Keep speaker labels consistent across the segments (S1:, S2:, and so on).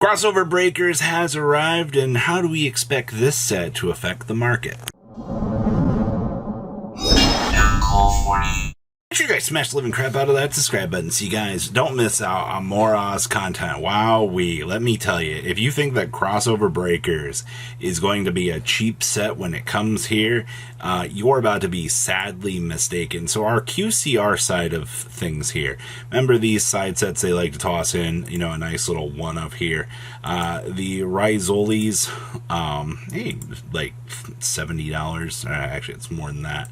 S1: Crossover Breakers has arrived, and how do we expect this set to affect the market? Make sure you guys smash the living crap out of that subscribe button so you guys don't miss out on more Oz content. Wowee, let me tell you, if you think that Crossover Breakers is going to be a cheap set when it comes here, you're about to be sadly mistaken. So our QCR side of things here, remember these side sets they like to toss in, you know, a nice little one of here. The Rizolis, hey, like $70, actually it's more than that,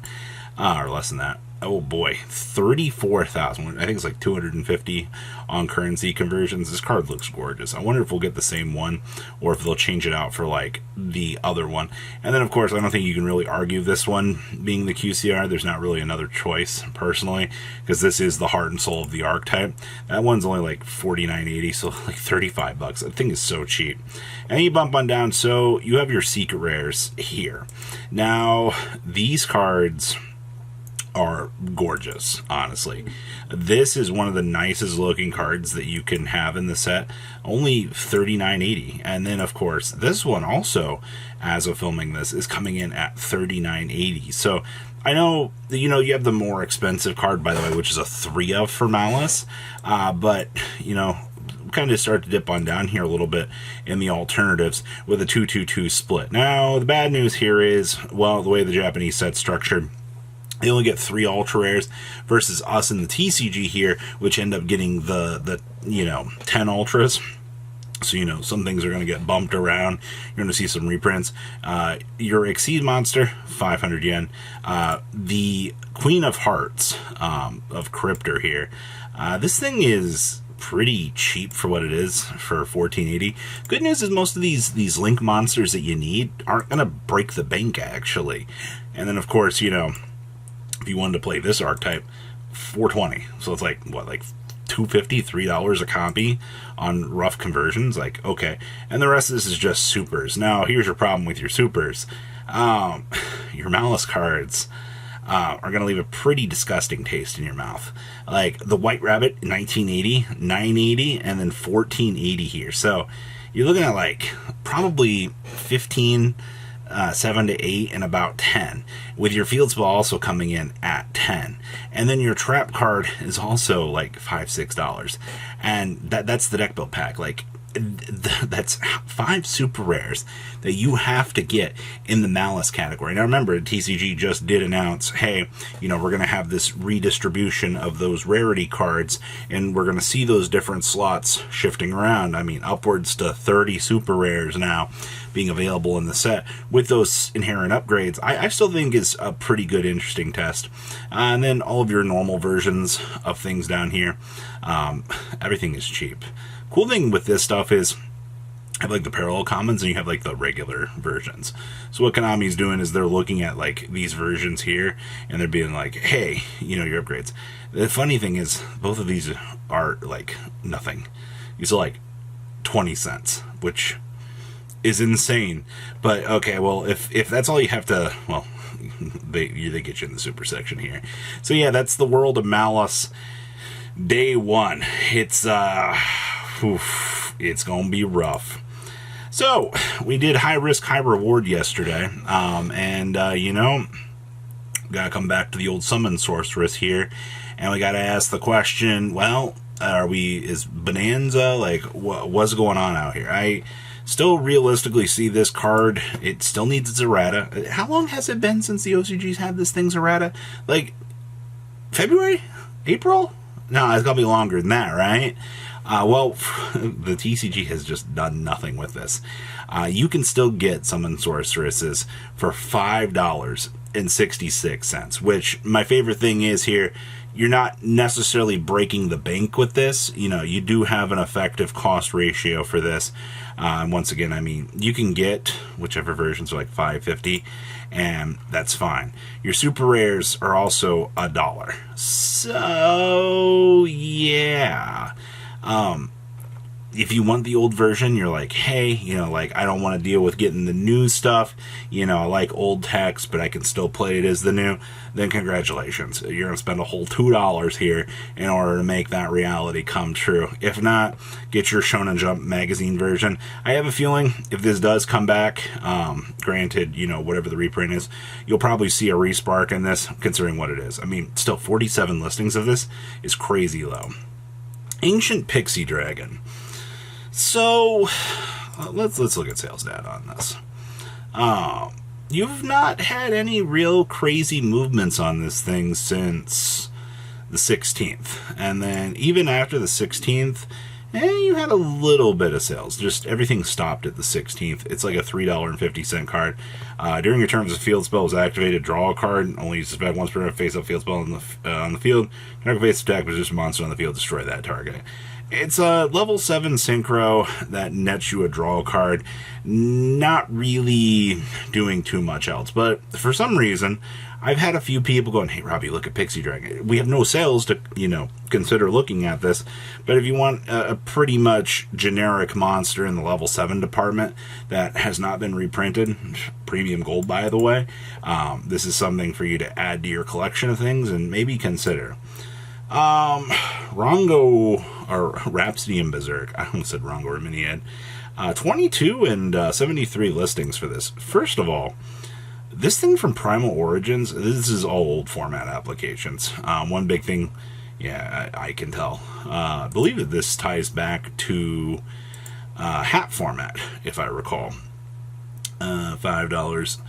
S1: or less than that. Oh boy, 34,000. I think it's like 250 on currency conversions. This card looks gorgeous. I wonder if we'll get the same one or if they'll change it out for like the other one. And then of course, I don't think you can really argue this one being the QCR. There's not really another choice personally, because this is the heart and soul of the archetype. That one's only like $49.80, so like $35. That thing is so cheap. And you bump on down, so you have your secret rares here. Now, these cards are gorgeous, honestly. This is one of the nicest looking cards that you can have in the set. Only $39.80. And then of course this one also, as of filming this, is coming in at $39.80. So I know that, you know, you have the more expensive card, by the way, which is a 3 of for Malice, but you know, kind of start to dip on down here a little bit in the alternatives with a 2-2-2 split. Now the bad news here is, well, the way the Japanese set's structured, they only get 3 ultra rares versus us in the TCG here, which end up getting the you know, 10 ultras. So, you know, some things are going to get bumped around. You're going to see some reprints. Your Exceed monster, 500 yen. The Queen of Hearts of Cryptor here. This thing is pretty cheap for what it is for $14.80. Good news is most of these link monsters that you need aren't going to break the bank, actually. And then, of course, you know, if you wanted to play this archetype, $4.20. So it's like, what, like $2.50, $3 a copy on rough conversions? Like, okay. And the rest of this is just supers. Now, here's your problem with your supers. Your Malice cards are going to leave a pretty disgusting taste in your mouth. Like the White Rabbit, 1980, $9.80, and then $14.80 here. So you're looking at like probably 15, 7 to 8, and about 10, with your field spell also coming in at 10. And then your trap card is also like $5-6, and that's the deck build pack. Like, that's 5 super rares that you have to get in the Malice category. Now remember, TCG just did announce, hey, you know, we're going to have this redistribution of those rarity cards, and we're going to see those different slots shifting around. I mean, upwards to 30 super rares now being available in the set with those inherent upgrades. I still think is a pretty good, interesting test. And then all of your normal versions of things down here. Everything is cheap. Cool thing with this stuff is I have like the parallel commons and you have like the regular versions. So what Konami's doing is they're looking at like these versions here and they're being like, hey, you know, your upgrades. The funny thing is both of these are like nothing. These are like 20 cents, which is insane. But okay, well, if that's all you have to, well, they get you in the super section here. So yeah, that's the World of Malice Day 1. It's it's gonna be rough. So we did high risk, high reward yesterday, and you know, gotta come back to the old summon sorceress here, and we gotta ask the question, well, is Bonanza, like, what's going on out here? I still realistically see this card, it still needs its errata. How long has it been since the OCG's had this thing's errata? Like February? April? No, it's gonna be longer than that, right? Well, the TCG has just done nothing with this. You can still get Summon Sorceresses for $5.66, which my favorite thing is here, you're not necessarily breaking the bank with this. You know, you do have an effective cost ratio for this. And once again, I mean, you can get whichever versions are like $5.50, and that's fine. Your super rares are also $1. So, yeah. if you want the old version, you're like, hey, like, I don't want to deal with getting the new stuff. I like old text, but I can still play it as the new. Then congratulations. You're going to spend a whole $2 here in order to make that reality come true. If not, get your Shonen Jump magazine version. I have a feeling if this does come back, granted, whatever the reprint is, you'll probably see a respark in this, considering what it is. I mean, still 47 listings of this is crazy low. Ancient Pixie Dragon. So, let's look at sales data on this. You've not had any real crazy movements on this thing since the 16th. And then even after the 16th, you had a little bit of sales. Just everything stopped at the 16th. It's like a $3.50 card. During your turn, as a field spell is activated, draw a card. Only use this back once per face-up field spell on the field. Target face attack, position monster on the field, destroy that target. It's a level 7 synchro that nets you a draw card. Not really doing too much else. But for some reason, I've had a few people going, hey, Robbie, look at Pixie Dragon. We have no sales to, consider looking at this. But if you want a pretty much generic monster in the level 7 department that has not been reprinted, premium gold, by the way, this is something for you to add to your collection of things and maybe consider. Rongo, or Rhapsody and Berserk, I almost said Rongo or Miniad, 22 and 73 listings for this. First of all, this thing from Primal Origins, this is all old format applications. One big thing, I can tell. I believe that this ties back to hat format, if I recall. $5.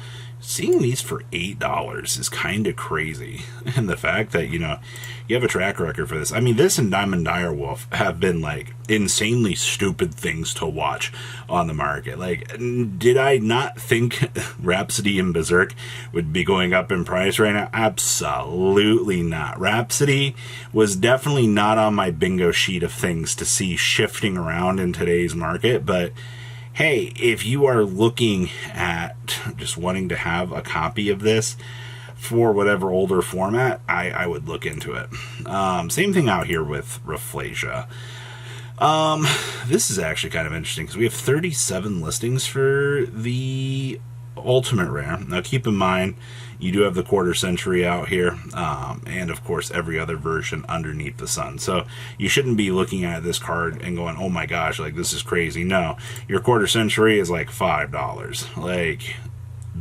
S1: Seeing these for $8 is kind of crazy. And the fact that, you have a track record for this. I mean, this and Diamond Direwolf have been, like, insanely stupid things to watch on the market. Like, did I not think Rhapsody and Berserk would be going up in price right now? Absolutely not. Rhapsody was definitely not on my bingo sheet of things to see shifting around in today's market, but hey, if you are looking at just wanting to have a copy of this for whatever older format, I would look into it. Same thing out here with Rafflesia. This is actually kind of interesting because we have 37 listings for the Ultimate Rare. Now keep in mind, you do have the quarter century out here, and of course every other version underneath the sun. So you shouldn't be looking at this card and going, oh my gosh, like this is crazy. No, your quarter century is like $5,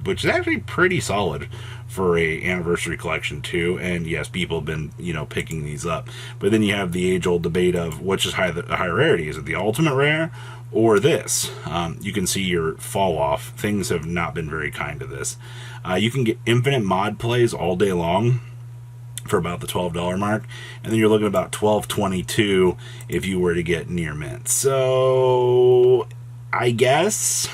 S1: which is actually pretty solid for a anniversary collection too. And yes, people have been, picking these up. But then you have the age-old debate of which is higher rarity. Is it the Ultimate Rare or this? You can see your fall off. Things have not been very kind to this. You can get infinite mod plays all day long for about the $12 mark, and then you're looking at about $12.22 if you were to get near mint. So I guess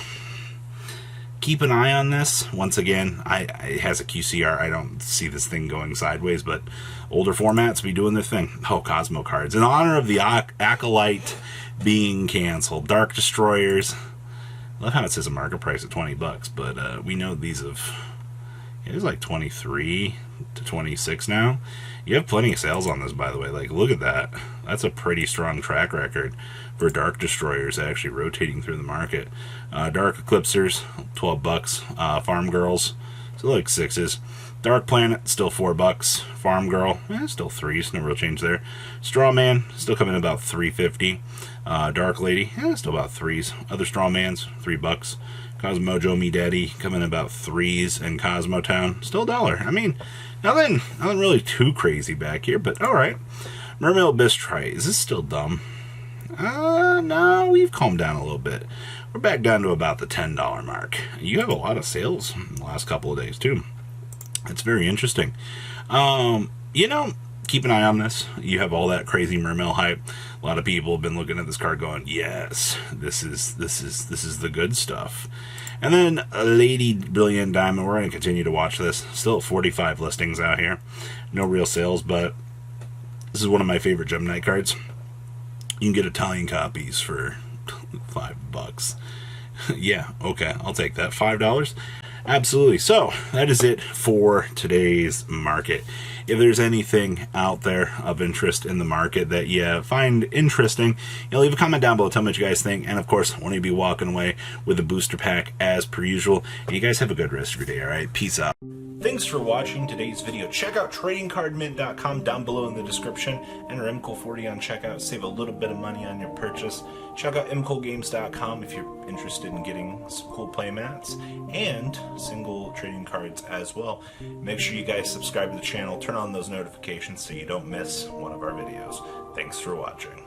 S1: keep an eye on this. Once again, it has a QCR. I don't see this thing going sideways, but older formats be doing their thing. Oh, Cosmo cards. In honor of the Acolyte being canceled. Dark Destroyers. I love how it says a market price of $20, but we know these have... It is like 23 to 26 now. You have plenty of sales on this, by the way. Like, look at that. That's a pretty strong track record for Dark Destroyers actually rotating through the market. Dark Eclipsers, $12. Farm Girls, still like 6s. Dark Planet, still $4. Farm Girl, still 3s. No real change there. Straw Man, still coming in about $3.50. Dark Lady, still about 3s. Other Straw Mans, $3. Cosmojo Me Daddy coming in about 3s, and Cosmo Town still $1. I mean, nothing really too crazy back here, but all right. Mermail Abyss Trite, is this still dumb? No, we've calmed down a little bit. We're back down to about the $10 mark. You have a lot of sales in the last couple of days too. It's very interesting. Keep an eye on this. You have all that crazy Mermail hype. A lot of people have been looking at this card going, yes, this is the good stuff. And then Lady Brilliant Diamond, we're going to continue to watch this. Still 45 listings out here. No real sales, but this is one of my favorite Gem Knight cards. You can get Italian copies for $5. Yeah, okay, I'll take that. $5? Absolutely. So, that is it for today's market. if there's anything out there of interest in the market that you find interesting, leave a comment down below. Tell me what you guys think. And of course, I want you to be walking away with a booster pack as per usual. And you guys have a good rest of your day, all right? Peace out. Thanks for watching today's video. Check out tradingcardmint.com down below in the description. Enter MCOL40 on checkout. Save a little bit of money on your purchase. Check out mcolgames.com if you're interested in getting some cool play mats and single trading cards as well. Make sure you guys subscribe to the channel. Turn on those notifications so you don't miss one of our videos. Thanks for watching.